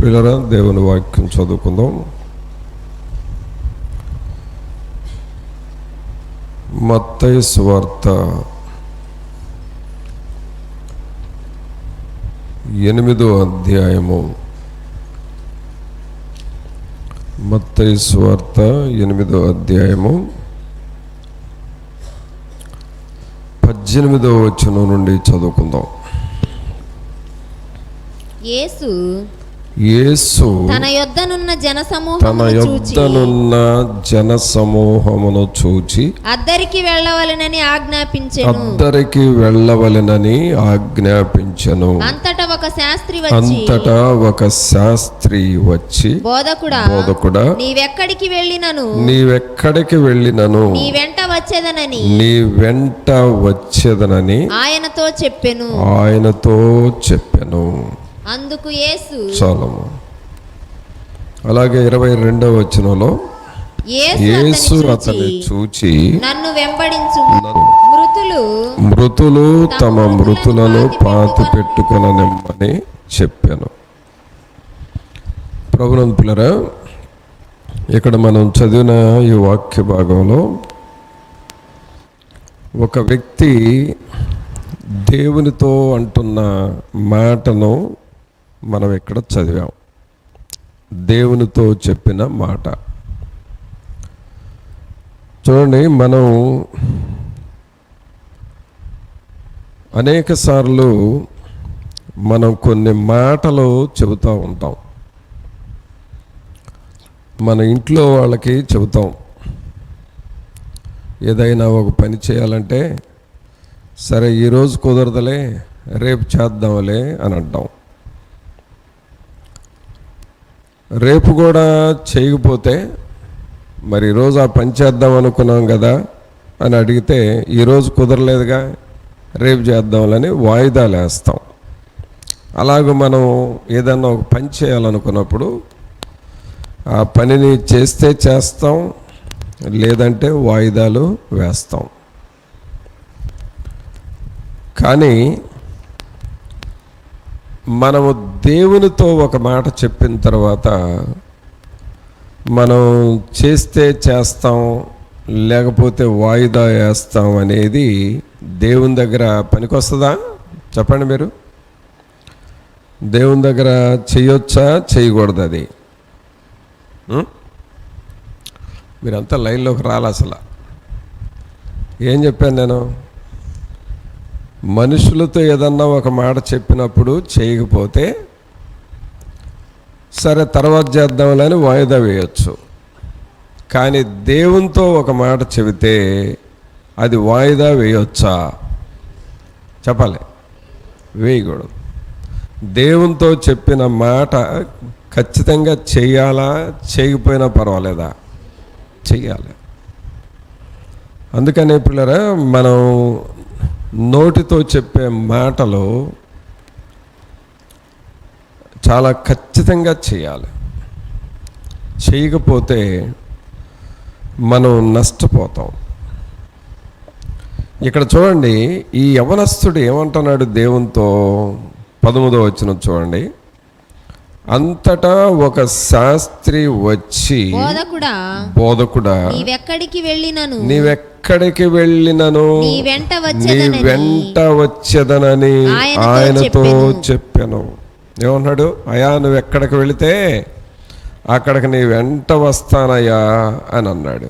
ప్రియులారా, దేవుని వాక్యం చదువుకుందాం. మత్తయి సువార్త 8వ అధ్యాయము. మత్తయి సువార్త 8వ అధ్యాయము 18వ వచనం నుండి చదువుకుందాం. యేసు తన యొద్దనున్న జనసమూహమును చూచి అద్దరికి వెళ్ళవలెనని ఆజ్ఞాపించెను. అంతటా ఒక శాస్త్రి వచ్చి బోధకుడా, నీవెక్కడికి వెళ్ళినను నీ వెంట వచ్చేదనని ఆయనతో చెప్పెను. అందుకు యేసు చాలము. అలాగే 22వ వచనంలో యేసు అతన్ని చూచి నన్ను వెంబడించు, మృతులు తమ మృతులను పాతి పెట్టుకొననిమ్మని చెప్పాను. ప్రభునందు పిల్లరా, ఇక్కడ మనం చదివిన ఈ వాక్య భాగంలో ఒక వ్యక్తి దేవునితో అంటున్న మాటను మనం ఇక్కడ చదివాం. దేవునితో చెప్పిన మాట చూడండి. మనం అనేక సార్లు మనం కొన్ని మాటలు చెబుతూ ఉంటాం. మన ఇంట్లో వాళ్ళకి చెబుతాం. ఏదైనా ఒక పని చేయాలంటే, సరే ఈరోజు కుదరదులే, రేపు చేద్దాంలే అని అంటాం. రేపు కూడా చేయకపోతే, మరి ఈరోజు ఆ పని చేద్దాం అనుకున్నాం కదా అని అడిగితే, ఈరోజు కుదరలేదుగా రేపు చేద్దాంలని వాయిదాలు వేస్తాం. అలాగ మనం ఏదన్నా ఒక పని చేయాలనుకున్నప్పుడు ఆ పనిని చేస్తే చేస్తాం, లేదంటే వాయిదాలు వేస్తాం. కానీ మనము దేవునితో ఒక మాట చెప్పిన తర్వాత మనం చేస్తే చేస్తాం, లేకపోతే వాయిదా వేస్తాం అనేది దేవుని దగ్గర పనికొస్తుందా? చెప్పండి మీరు. దేవుని దగ్గర చేయొచ్చా, చేయకూడదు? అది మీరంతా లైన్లోకి రాలి. అసలు ఏం చెప్పాను నేను? మనుషులతో ఏదన్నా ఒక మాట చెప్పినప్పుడు చేయకపోతే, సరే తర్వాత చేద్దామని వాయిదా వేయచ్చు. కానీ దేవునితో ఒక మాట చెబితే అది వాయిదా వేయొచ్చా? చెప్పాలి. వేయకూడదు. దేవునితో చెప్పిన మాట ఖచ్చితంగా చేయాలా, చేయకపోయినా పర్వాలేదా? చెయ్యాలి. అందుకనే పిల్లరా, మనం నోటితో చెప్పే మాటలు చాలా ఖచ్చితంగా చేయాలి. చేయకపోతే మనం నష్టపోతాం. ఇక్కడ చూడండి, ఈ యవనస్తుడు ఏమంటున్నాడు దేవునితో? 13వ వచనం చూడండి. అంతటా ఒక శాస్త్రి వచ్చి, బోధకుడా, నీవెక్కడికి వెళ్ళినను నీ వెంట వచ్చేదనని ఆయనతో చెప్పాను. ఏమన్నాడు? అయ్యా, నువ్వు ఎక్కడికి వెళితే అక్కడికి నీ వెంట వస్తానయ్యా అని అన్నాడు.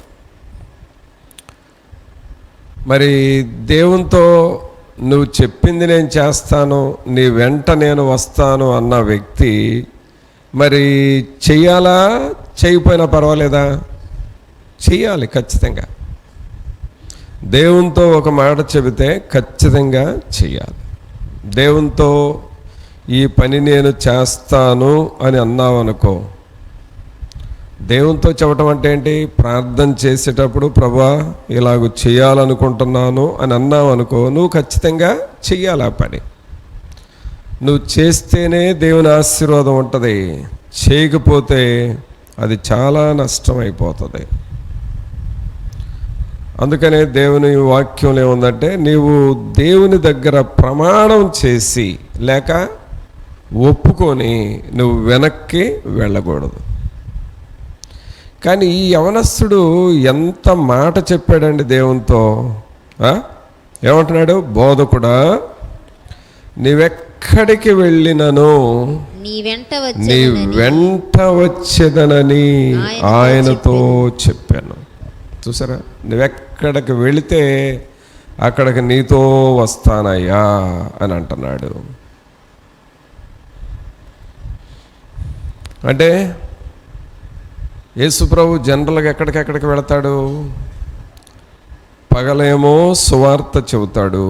మరి దేవునితో నువ్వు చెప్పింది నేను చేస్తాను, నీ వెంట నేను వస్తాను అన్న వ్యక్తి మరి చెయ్యాలా, చేయకపోయినా పర్వాలేదా? చెయ్యాలి ఖచ్చితంగా. దేవునితో ఒక మాట చెబితే ఖచ్చితంగా చెయ్యాలి. దేవునితో ఈ పని నేను చేస్తాను అని అన్నావు అనుకో. దేవునితో చెప్పటం అంటే ఏంటి? ప్రార్థన చేసేటప్పుడు ప్రభువా ఇలాగ చేయాలనుకుంటున్నాను అని అన్నావు అనుకో, నువ్వు ఖచ్చితంగా చెయ్యాలి ఆ పని. నువ్వు చేస్తేనే దేవుని ఆశీర్వాదం ఉంటుంది. చేయకపోతే అది చాలా నష్టం అయిపోతుంది. అందుకనే దేవుని వాక్యంలో ఏముందంటే, నీవు దేవుని దగ్గర ప్రమాణం చేసి, లేక ఒప్పుకొని నువ్వు వెనక్కి వెళ్ళకూడదు. కానీ ఈ యవనస్తుడు ఎంత మాట చెప్పాడండి దేవునితో. ఏమంటున్నాడు? బోధకుడా, నీవెక్కడికి వెళ్ళినను నీ వెంట వచ్చేదనని ఆయనతో చెప్పాను. చూసారా, నువ్వెక్కడికి వెళితే అక్కడికి నీతో వస్తానయ్యా అని అంటున్నాడు. అంటే యేసుప్రభు జనరల్గా ఎక్కడికెక్కడికి వెళతాడు? పగలేమో సువార్త చెబుతాడు,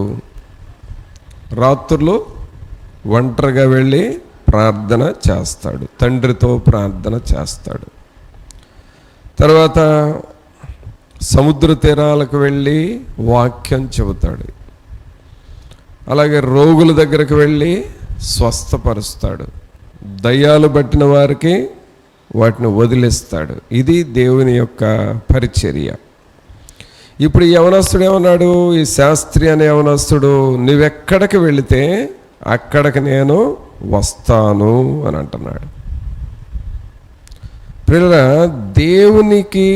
రాత్రులు ఒంటరిగా వెళ్ళి ప్రార్థన చేస్తాడు, తండ్రితో ప్రార్థన చేస్తాడు. తర్వాత సముద్ర తీరాలకు వెళ్ళి వాక్యం చెబుతాడు. అలాగే రోగుల దగ్గరకు వెళ్ళి స్వస్థపరుస్తాడు, దయ్యాలు పట్టిన వారికి వాటిని వదిలేస్తాడు. ఇది దేవుని యొక్క పరిచర్య. ఇప్పుడు ఈ యవనస్తుడు ఏమన్నాడు? ఈ శాస్త్రి అనే యవనస్తుడు, నువ్వెక్కడికి వెళితే అక్కడికి నేను వస్తాను అని అంటున్నాడు. ప్రియులారా, దేవునికి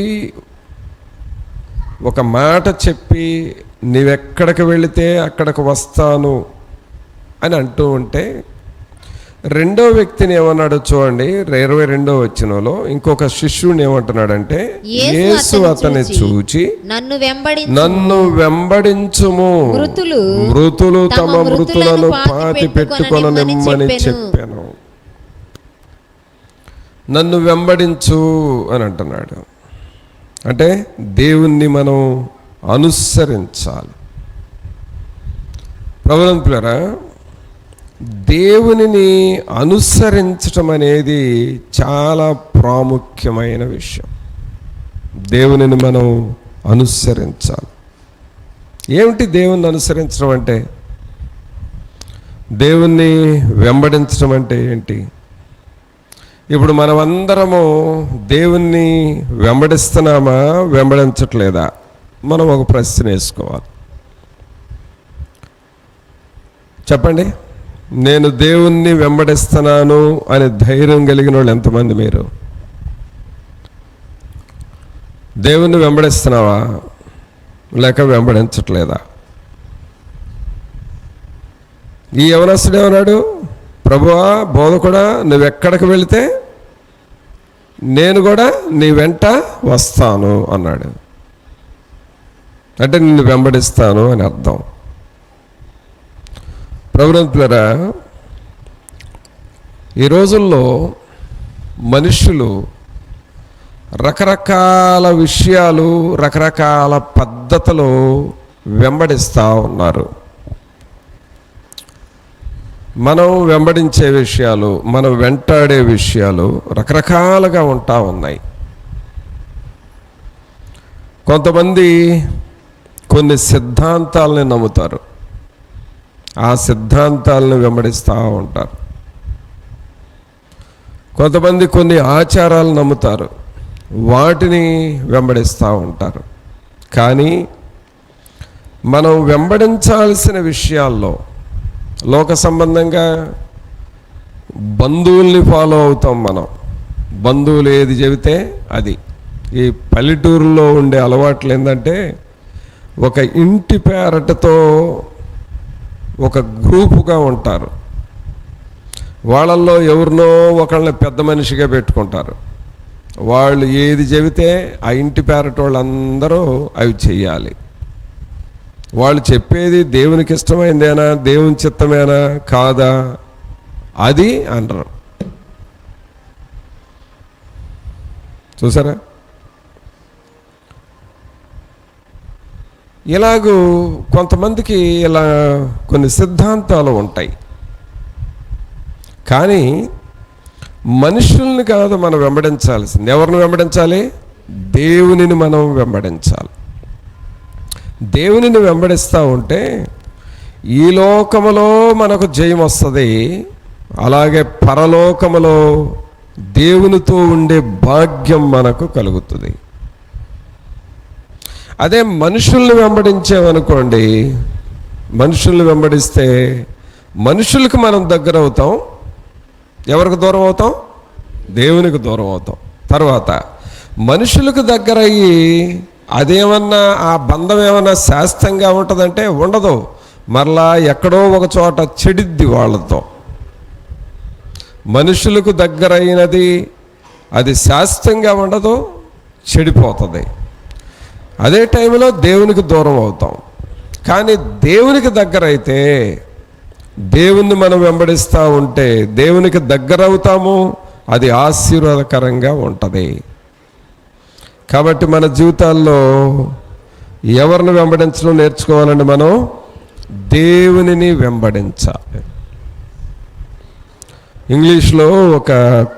ఒక మాట చెప్పి నీవెక్కడికి వెళితే అక్కడికి వస్తాను అని అంటూ ఉంటే, రెండో వ్యక్తిని ఏమన్నాడు చూడండి, 22వ వచనంలో ఇంకొక శిష్యుని ఏమంటున్నాడంటే, యేసు అతన్ని చూచి నన్ను వెంబడించుము, మృతులు తమ మృతులను పాతి పెట్టుకొననిమ్మని చెప్పాను. నన్ను వెంబడించు అని అంటున్నాడు. అంటే దేవుణ్ణి మనం అనుసరించాలి. ప్రభువులారా, దేవునిని అనుసరించటం అనేది చాలా ప్రాముఖ్యమైన విషయం. దేవునిని మనం అనుసరించాలి. ఏమిటి దేవుణ్ణి అనుసరించడం అంటే? దేవుణ్ణి వెంబడించడం అంటే ఏంటి? ఇప్పుడు మనమందరము దేవుణ్ణి వెంబడిస్తున్నామా, వెంబడించట్లేదా? మనం ఒక ప్రశ్న వేసుకోవాలి. చెప్పండి, నేను దేవుణ్ణి వెంబడిస్తున్నాను అని ధైర్యం కలిగిన వాళ్ళు ఎంతమంది? మీరు దేవుణ్ణి వెంబడిస్తున్నావా లేక వెంబడించట్లేదా? ఈ యవనస్తుడు ఏమన్నాడు? ప్రభువా, బోధకుడా, నువ్వెక్కడికి వెళితే నేను కూడా నీ వెంట వస్తాను అన్నాడు. అంటే నిన్ను వెంబడిస్తాను అని అర్థం. ప్రభువులారా, ఈ రోజుల్లో మనుషులు రకరకాల విషయాలు, రకరకాల పద్ధతులు వెంబడిస్తూ ఉన్నారు. మనం వెంబడించే విషయాలు, మనం వెంటాడే విషయాలు రకరకాలుగా ఉంటా ఉన్నాయి. కొంతమంది కొన్ని సిద్ధాంతాలని నమ్ముతారు, ఆ సిద్ధాంతాలను వెంబడిస్తూ ఉంటారు. కొంతమంది కొన్ని ఆచారాలు నమ్ముతారు, వాటిని వెంబడిస్తూ ఉంటారు. కానీ మనం వెంబడించాల్సిన విషయాల్లో లోక సంబంధంగా బంధువుల్ని ఫాలో అవుతాం. మనం బంధువులు ఏది చెబితే అది. ఈ పల్లెటూరులో ఉండే అలవాట్లు ఏంటంటే, ఒక ఇంటి పేరటతో ఒక గ్రూపుగా ఉంటారు. వాళ్ళల్లో ఎవరినో ఒకళ్ళని పెద్ద మనిషిగా పెట్టుకుంటారు. వాళ్ళు ఏది చెబితే ఆ ఇంటి పేరట వాళ్ళందరూ అవి చెయ్యాలి. వాళ్ళు చెప్పేది దేవునికి ఇష్టమైందేనా, దేవుని చిత్తమేనా కాదా, అది అనరు. చూసారా? ఇలాగూ కొంతమందికి ఇలా కొన్ని సిద్ధాంతాలు ఉంటాయి. కానీ మనుషుల్ని కాదు మనం వెంబడించాల్సింది. ఎవరిని వెంబడించాలి? దేవునిని మనం వెంబడించాలి. దేవునిని వెంబడిస్తూ ఉంటే ఈ లోకములో మనకు జయం వస్తుంది, అలాగే పరలోకములో దేవునితో ఉండే భాగ్యం మనకు కలుగుతుంది. అదే మనుషుల్ని వెంబడించామనుకోండి, మనుషుల్ని వెంబడిస్తే మనుషులకు మనం దగ్గర అవుతాం, ఎవరికి దూరం అవుతాం? దేవునికి దూరం అవుతాం. తర్వాత మనుషులకు దగ్గర అయ్యి అదేమన్నా ఆ బంధం ఏమన్నా శాశ్వతంగా ఉంటుందంటే ఉండదు. మరలా ఎక్కడో ఒక చోట చెడిద్ది వాళ్ళతో. మనుషులకు దగ్గర అయినది అది శాశ్వతంగా ఉండదు, చెడిపోతుంది. అదే టైంలో దేవునికి దూరం అవుతాం. కానీ దేవునికి దగ్గర అయితే, దేవుణ్ణి మనం వెంబడిస్తూ ఉంటే దేవునికి దగ్గర అవుతాము, అది ఆశీర్వాదకరంగా ఉంటుంది. కాబట్టి మన జీవితాల్లో ఎవరిని వెంబడించడం నేర్చుకోవాలండి? మనం దేవునిని వెంబడించాలి. ఇంగ్లీష్లో ఒక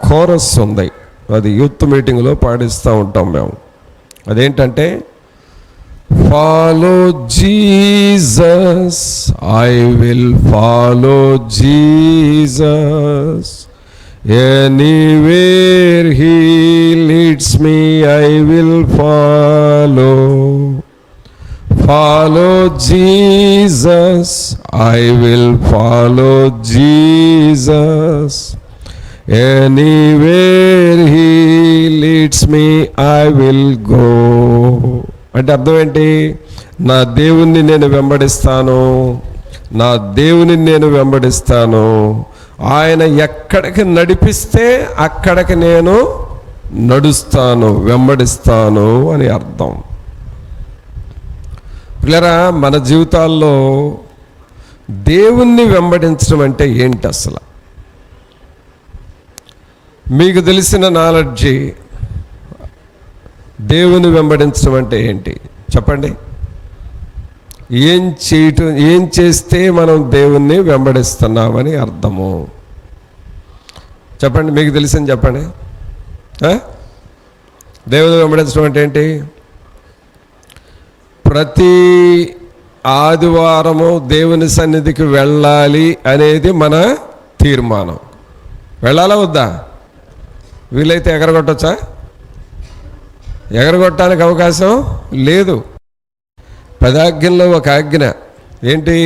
కోరస్ ఉంది, అది యూత్ మీటింగ్లో పాడిస్తూ ఉంటాం మేము. అదేంటంటే, follow Jesus, I will follow Jesus, anywhere he leads me I will follow. Follow Jesus, I will follow Jesus. Anywhere he leads me, I will go. అంటే అర్థం ఏంటి? నా దేవుణ్ణి నేను వెంబడిస్తాను, నా దేవుని నేను వెంబడిస్తాను. ఆయన ఎక్కడికి నడిపిస్తే అక్కడికి నేను నడుస్తాను, వెంబడిస్తాను అని అర్థం. పిల్లరా, మన జీవితాల్లో దేవుణ్ణి వెంబడించడం అంటే ఏంటి అసలు? మీకు తెలిసిన నాలెడ్జి దేవుని వెంబడించడం అంటే ఏంటి చెప్పండి? ఏం చేస్తే మనం దేవుణ్ణి వెంబడిస్తున్నామని అర్థము చెప్పండి. మీకు తెలిసింది చెప్పండి. దేవుని వెంబడించడం అంటే ఏంటి? ప్రతి ఆదివారము దేవుని సన్నిధికి వెళ్ళాలి అనేది మన తీర్మానం. వెళ్ళాలా వద్దా? వీలైతే ఎగరగొట్టచ్చా? ఎగరగొట్టడానికి అవకాశం లేదు. 10 ఆజ్ఞల్లో ఒక ఆజ్ఞ ఏంటి?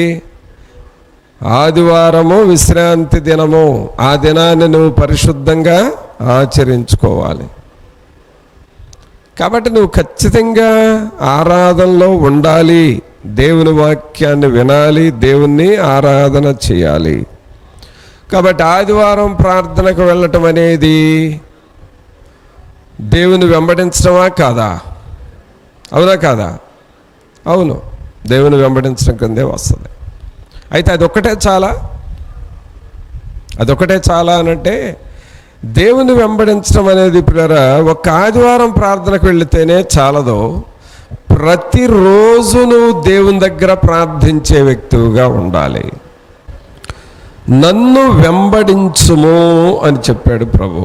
ఆదివారము విశ్రాంతి దినము, ఆ దినాన్ని నువ్వు పరిశుద్ధంగా ఆచరించుకోవాలి. కాబట్టి నువ్వు ఖచ్చితంగా ఆరాధనలో ఉండాలి, దేవుని వాక్యాన్ని వినాలి, దేవుణ్ణి ఆరాధన చేయాలి. కాబట్టి ఆదివారం ప్రార్థనకు వెళ్ళటం అనేది దేవుని వెంబడించడమా కాదా? అవునా కాదా? అవును, దేవుని వెంబడించడం కిందే వస్తుంది. అయితే అదొక్కటే చాలా అనంటే, దేవుని వెంబడించడం అనేది పిల్లరా ఒక ఆదివారం ప్రార్థనకు వెళితేనే చాలదు. ప్రతిరోజు నువ్వు దేవుని దగ్గర ప్రార్థించే వ్యక్తిగా ఉండాలి. నన్ను వెంబడించుము అని చెప్పాడు ప్రభు.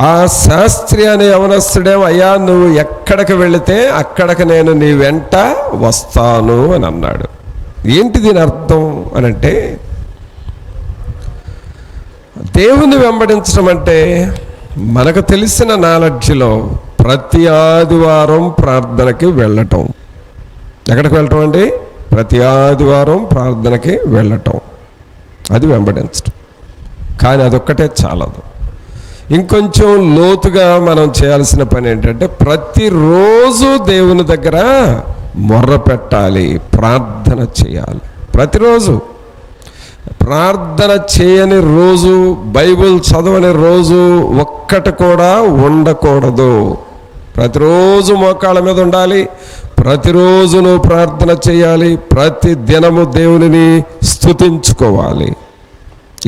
ఆ శాస్త్రి అనే యవనస్తుడేమో, అయ్యా నువ్వు ఎక్కడికి వెళితే అక్కడికి నేను నీ వెంట వస్తాను అని అన్నాడు. ఏంటి దీని అర్థం అనంటే, దేవుని వెంబడించడం అంటే మనకు తెలిసిన నాలెడ్జ్లో ప్రతి ఆదివారం ప్రార్థనకి వెళ్ళటం. ఎక్కడికి వెళ్ళటం అండి? ప్రతి ఆదివారం ప్రార్థనకి వెళ్ళటం, అది వెంబడించడం. కానీ అదొక్కటే చాలదు. ఇంకొంచెం లోతుగా మనం చేయాల్సిన పని ఏంటంటే, ప్రతిరోజు దేవుని దగ్గర మొర్ర పెట్టాలి, ప్రార్థన చేయాలి. ప్రతిరోజు ప్రార్థన చేయని రోజు, బైబిల్ చదవని రోజు ఒక్కటి కూడా ఉండకూడదు. ప్రతిరోజు మోకాళ్ళ మీద ఉండాలి, ప్రతిరోజు నువ్వు ప్రార్థన చేయాలి, ప్రతి దినము దేవునిని స్తుతించుకోవాలి.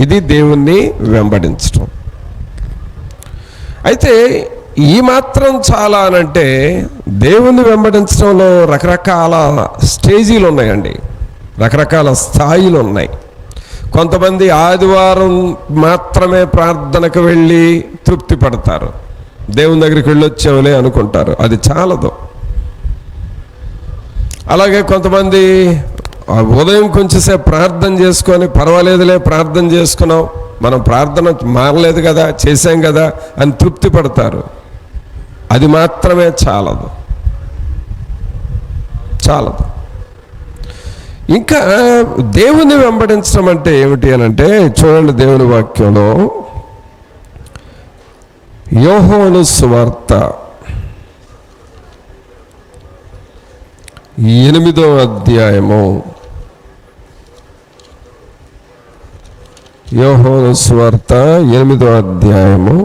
ఇది దేవుణ్ణి వెంబడించడం. అయితే ఈ మాత్రం చాలా అనంటే, దేవుణ్ణి వెంబడించడంలో రకరకాల స్టేజీలు ఉన్నాయండి, రకరకాల స్థాయిలు ఉన్నాయి. కొంతమంది ఆదివారం మాత్రమే ప్రార్థనకు వెళ్ళి తృప్తి పడతారు, దేవుని దగ్గరికి వెళ్ళొచ్చావులే అనుకుంటారు, అది చాలదు. అలాగే కొంతమంది ఉదయం కొంచెంసేపు ప్రార్థన చేసుకొని, పర్వాలేదులే ప్రార్థన చేసుకున్నాం, మనం ప్రార్థన మారలేదు కదా, చేశాం కదా అని తృప్తి పడతారు, అది మాత్రమే చాలదు. ఇంకా దేవుని వెంబడించడం అంటే ఏమిటి అని అంటే చూడండి, దేవుని వాక్యంలో యోహాను సువార్త 8వ అధ్యాయము, యోహాను సువార్త 8వ అధ్యాయము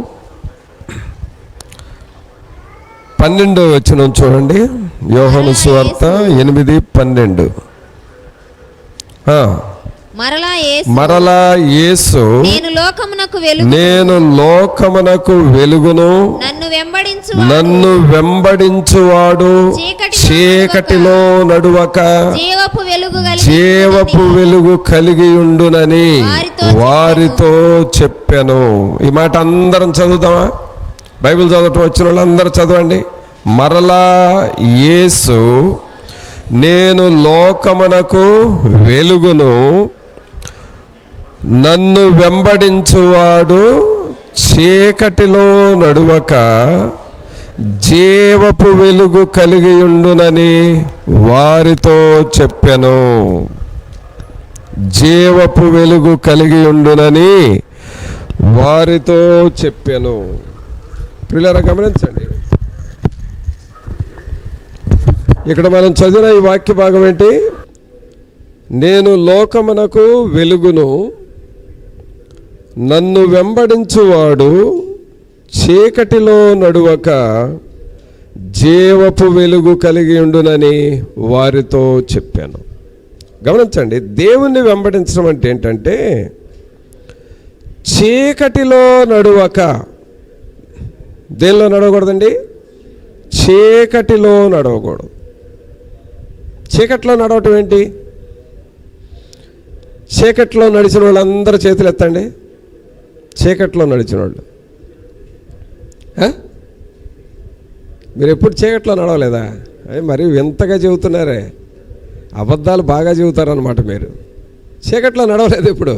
12వ వచనం చూడండి. యోహాను సువార్త 8:12. మరలా యేసు నేను లోకమునకు వెలుగును, నన్ను వెంబడించువాడు చీకటిలో నడువక జీవపు వెలుగు కలిగి ఉండునని వారితో చెప్పాను. ఈ మాట అందరం చదువుతామా? బైబిల్ చదవటం వచ్చిన వాళ్ళందరూ చదవండి. మరలా యేసు నేను లోకమునకు వెలుగును, నన్ను వెంబడించువాడు చీకటిలో నడువక జీవపు వెలుగు కలిగి ఉండునని వారితో చెప్పెను. జీవపు వెలుగు కలిగి ఉండునని వారితో చెప్పెను. పిల్లరా గమనించండి, ఇక్కడ మనం చదివిన ఈ వాక్య భాగం ఏంటి? నేను లోకమునకు వెలుగును, నన్ను వెంబడించువాడు చీకటిలో నడువక జీవపు వెలుగు కలిగి ఉండునని వారితో చెప్పాను. గమనించండి, దేవుణ్ణి వెంబడించడం అంటే ఏంటంటే చీకటిలో నడువక. దేనిలో నడవకూడదండి? చీకటిలో నడవకూడదు. చీకట్లో నడవటం ఏంటి? చీకట్లో నడిచిన వాళ్ళందరూ చేతులు ఎత్తండి. చీకట్లో నడిచిన వాళ్ళు. మీరు ఎప్పుడు చీకట్లో నడవలేదా? మరి వింతగా చెబుతున్నారే, అబద్ధాలు బాగా చెబుతారన్నమాట మీరు. చీకట్లో నడవలేదు ఎప్పుడు?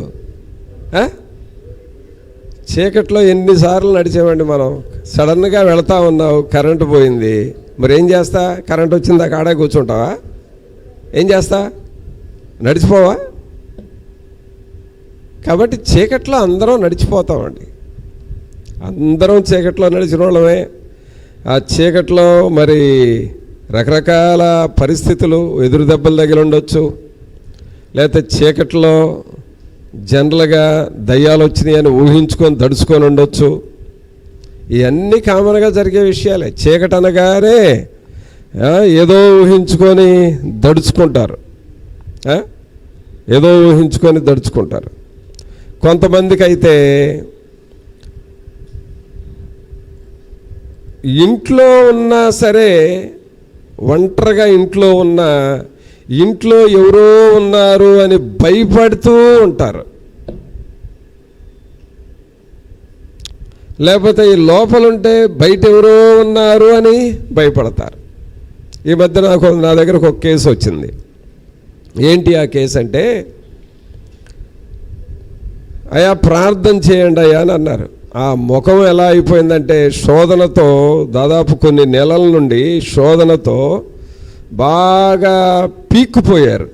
చీకట్లో ఎన్నిసార్లు నడిచామండి మనం. సడన్గా వెళతా ఉన్నావు, కరెంటు పోయింది, మరి ఏం చేస్తా? కరెంట్ వచ్చిందాక ఆడే కూర్చుంటావా? ఏం చేస్తా? నడిచిపోవా? కాబట్టి చీకట్లో అందరం నడిచిపోతామండి. అందరం చీకట్లో నడిచిన వాళ్ళమే. ఆ చీకట్లో మరి రకరకాల పరిస్థితులు, ఎదురు దెబ్బలు తగిలి ఉండొచ్చు, లేకపోతే చీకట్లో జనరల్గా దయ్యాలు వచ్చినాయి అని ఊహించుకొని దడుచుకొని ఉండొచ్చు. ఇవన్నీ కామన్గా జరిగే విషయాలే. చీకటి అనగానే ఏదో ఊహించుకొని దడుచుకుంటారు, ఏదో ఊహించుకొని దడుచుకుంటారు. కొంతమందికి అయితే ఇంట్లో ఉన్నా సరే, ఒంటరిగా ఇంట్లో ఉన్నా, ఇంట్లో ఎవరో ఉన్నారు అని భయపడుతూ ఉంటారు. లేకపోతే ఈ లోపలుంటే బయట ఎవరో ఉన్నారు అని భయపడతారు. ఈ మధ్య నా దగ్గరకు ఒక కేసు వచ్చింది. ఏంటి ఆ కేసు అంటే, అయ్యా ప్రార్థన చేయండి అయ్యా అని అన్నారు. ఆ ముఖం ఎలా అయిపోయిందంటే శోధనతో, దాదాపు కొన్ని నెలల నుండి శోధనతో బాగా పీక్కుపోయారు.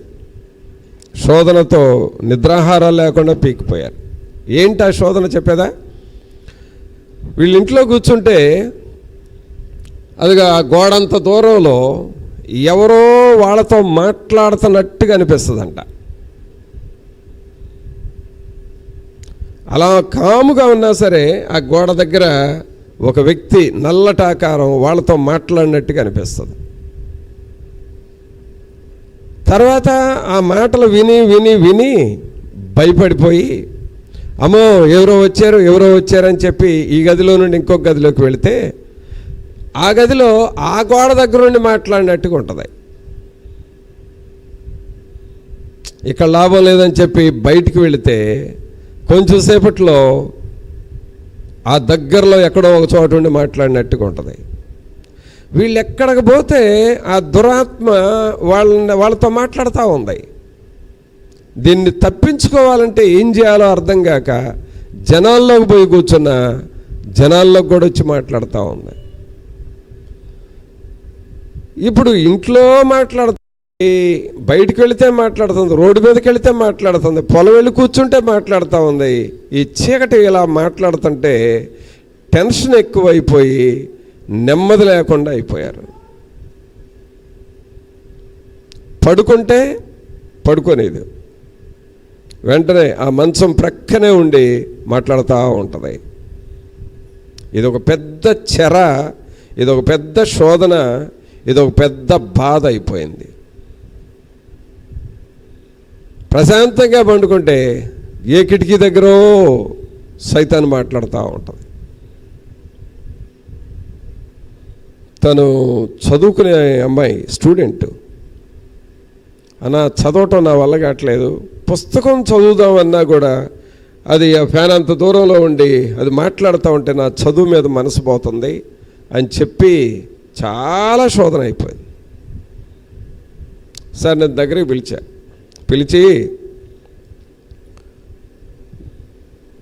శోధనతో నిద్రాహారాలు లేకుండా పీక్కుపోయారు. ఏంటి ఆ శోధన చెప్పేదా? వీళ్ళ ఇంట్లో కూర్చుంటే అదిగా గోడంత దూరంలో ఎవరో వాళ్ళతో మాట్లాడుతున్నట్టుగా అనిపిస్తుందంట. అలా కాముగా ఉన్నా సరే ఆ గోడ దగ్గర ఒక వ్యక్తి నల్లటాకారం వాళ్ళతో మాట్లాడినట్టుగా అనిపిస్తుంది. తర్వాత ఆ మాటలు విని విని విని భయపడిపోయి, అమ్మో ఎవరో వచ్చారని చెప్పి ఈ గదిలో నుండి ఇంకొక గదిలోకి వెళితే ఆ గదిలో ఆ గోడ దగ్గర నుండి మాట్లాడినట్టుగా ఉంటుంది. ఇక్కడ లాభం లేదని చెప్పి బయటికి వెళితే కొంచెం సేపట్లో ఆ దగ్గరలో ఎక్కడో ఒక చోట ఉండి మాట్లాడినట్టుగా ఉంటుంది. వీళ్ళు ఎక్కడికి పోతే ఆ దురాత్మ వాళ్ళతో మాట్లాడుతూ ఉంది. దీన్ని తప్పించుకోవాలంటే ఏం చేయాలో అర్థం కాక జనాల్లోకి పోయి కూర్చున్నా జనాల్లోకి కూడా వచ్చి మాట్లాడుతూ ఉంది. ఇప్పుడు ఇంట్లో మాట్లాడుతూ బయటికి వెళితే మాట్లాడుతుంది, రోడ్డు మీదకి వెళితే మాట్లాడుతుంది, పొలం వెళ్ళి కూర్చుంటే మాట్లాడుతూ ఉంది. ఈ చీకటి ఇలా మాట్లాడుతుంటే టెన్షన్ ఎక్కువైపోయి నెమ్మది లేకుండా అయిపోయారు. పడుకుంటే పడుకోలేదు, వెంటనే ఆ మంచం ప్రక్కనే ఉండి మాట్లాడుతూ ఉంటుంది. ఇదొక పెద్ద చెర, ఇదొక పెద్ద శోధన, ఇదొక పెద్ద బాధ అయిపోయింది. ప్రశాంతంగా పండుకుంటే ఏ కిటికీ దగ్గర సైతాన్ మాట్లాడుతూ ఉంటుంది. తను చదువుకునే అమ్మాయి, స్టూడెంట్, అన్నా చదవటం నా వల్ల కావట్లేదు, పుస్తకం చదువుదామన్నా కూడా అది ఆ ఫ్యాన్ అంత దూరంలో ఉండి అది మాట్లాడుతూ ఉంటే నా చదువు మీద మనసు పోతుంది అని చెప్పి చాలా శోధన అయిపోయింది. సార్ నేను దగ్గరికి పిలిచి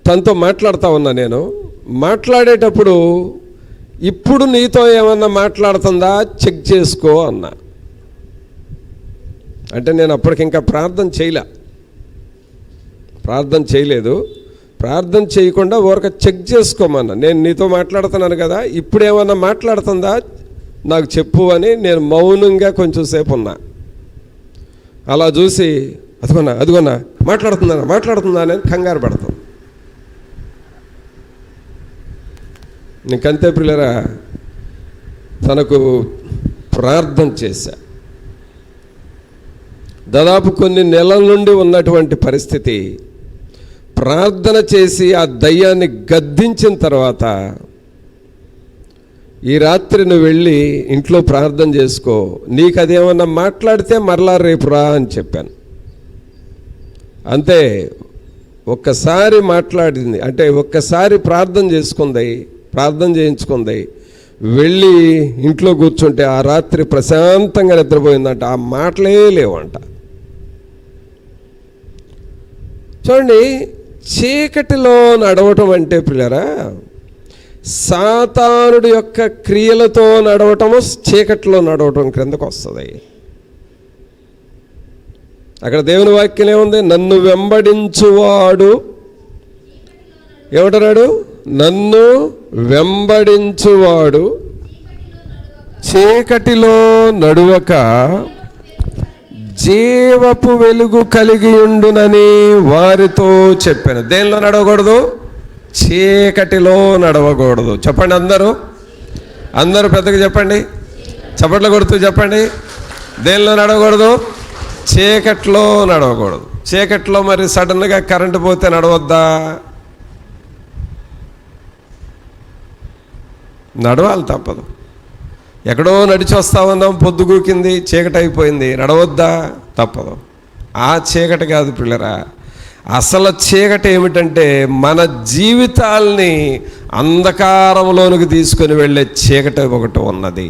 తనతో మాట్లాడుతూ ఉన్నా. నేను మాట్లాడేటప్పుడు ఇప్పుడు నీతో ఏమన్నా మాట్లాడుతుందా చెక్ చేసుకో అన్నా. అంటే నేను అప్పటికి ఇంకా ప్రార్థన చేయలేదు. ప్రార్థన చేయకుండా ఊరక చెక్ చేసుకోమన్నా. నేను నీతో మాట్లాడుతున్నాను కదా, ఇప్పుడు ఏమన్నా మాట్లాడుతుందా నాకు చెప్పు అని నేను మౌనంగా కొంచెం సేపు ఉన్నా. అలా చూసి అదిగోన్నా మాట్లాడుతుందా అని కంగారు పడతాం. నీకంతే పిల్లరా, తనకు ప్రార్థన చేశా. దాదాపు కొన్ని నెలల నుండి ఉన్నటువంటి పరిస్థితి, ప్రార్థన చేసి ఆ దయ్యాన్ని గద్దించిన తర్వాత, ఈ రాత్రి నువ్వు వెళ్ళి ఇంట్లో ప్రార్థన చేసుకో, నీకు అదేమన్నా మాట్లాడితే మరలా రేపు రా అని చెప్పాను. అంతే, ఒక్కసారి మాట్లాడింది, అంటే ఒక్కసారి ప్రార్థన చేయించుకుంది, వెళ్ళి ఇంట్లో కూర్చుంటే ఆ రాత్రి ప్రశాంతంగా నిద్రపోయిందంట. ఆ మాటలే లేవంట. చూడండి, చీకటిలో నడవటం అంటే పిల్లరా, సాతానుడి యొక్క క్రియలతో నడవటము చీకటిలో నడవటం క్రిందకు వస్తుంది. అక్కడ దేవుని వాక్యం ఏముంది? నన్ను వెంబడించువాడు ఏమంటున్నాడు? నన్ను వెంబడించువాడు చీకటిలో నడువక జీవపు వెలుగు కలిగి ఉండునని వారితో చెప్పాను. దేనిలో నడవకూడదు? చీకటిలో నడవకూడదు. చెప్పండి అందరూ పెద్దగా చెప్పండి, చప్పట్లు కొడుతూ చెప్పండి. దేనిలో నడవకూడదు? చీకట్లో నడవకూడదు. చీకట్లో మరి సడన్గా కరెంటు పోతే నడవద్దా? నడవాలి, తప్పదు. ఎక్కడో నడిచి వస్తా ఉన్నాం, పొద్దుగూకింది, చీకటి అయిపోయింది, నడవద్దా? తప్పదు. ఆ చీకటి కాదు పిల్లరా, అసలు చీకటి ఏమిటంటే మన జీవితాల్ని అంధకారంలోనికి తీసుకొని వెళ్ళే చీకటి ఒకటి ఉన్నది.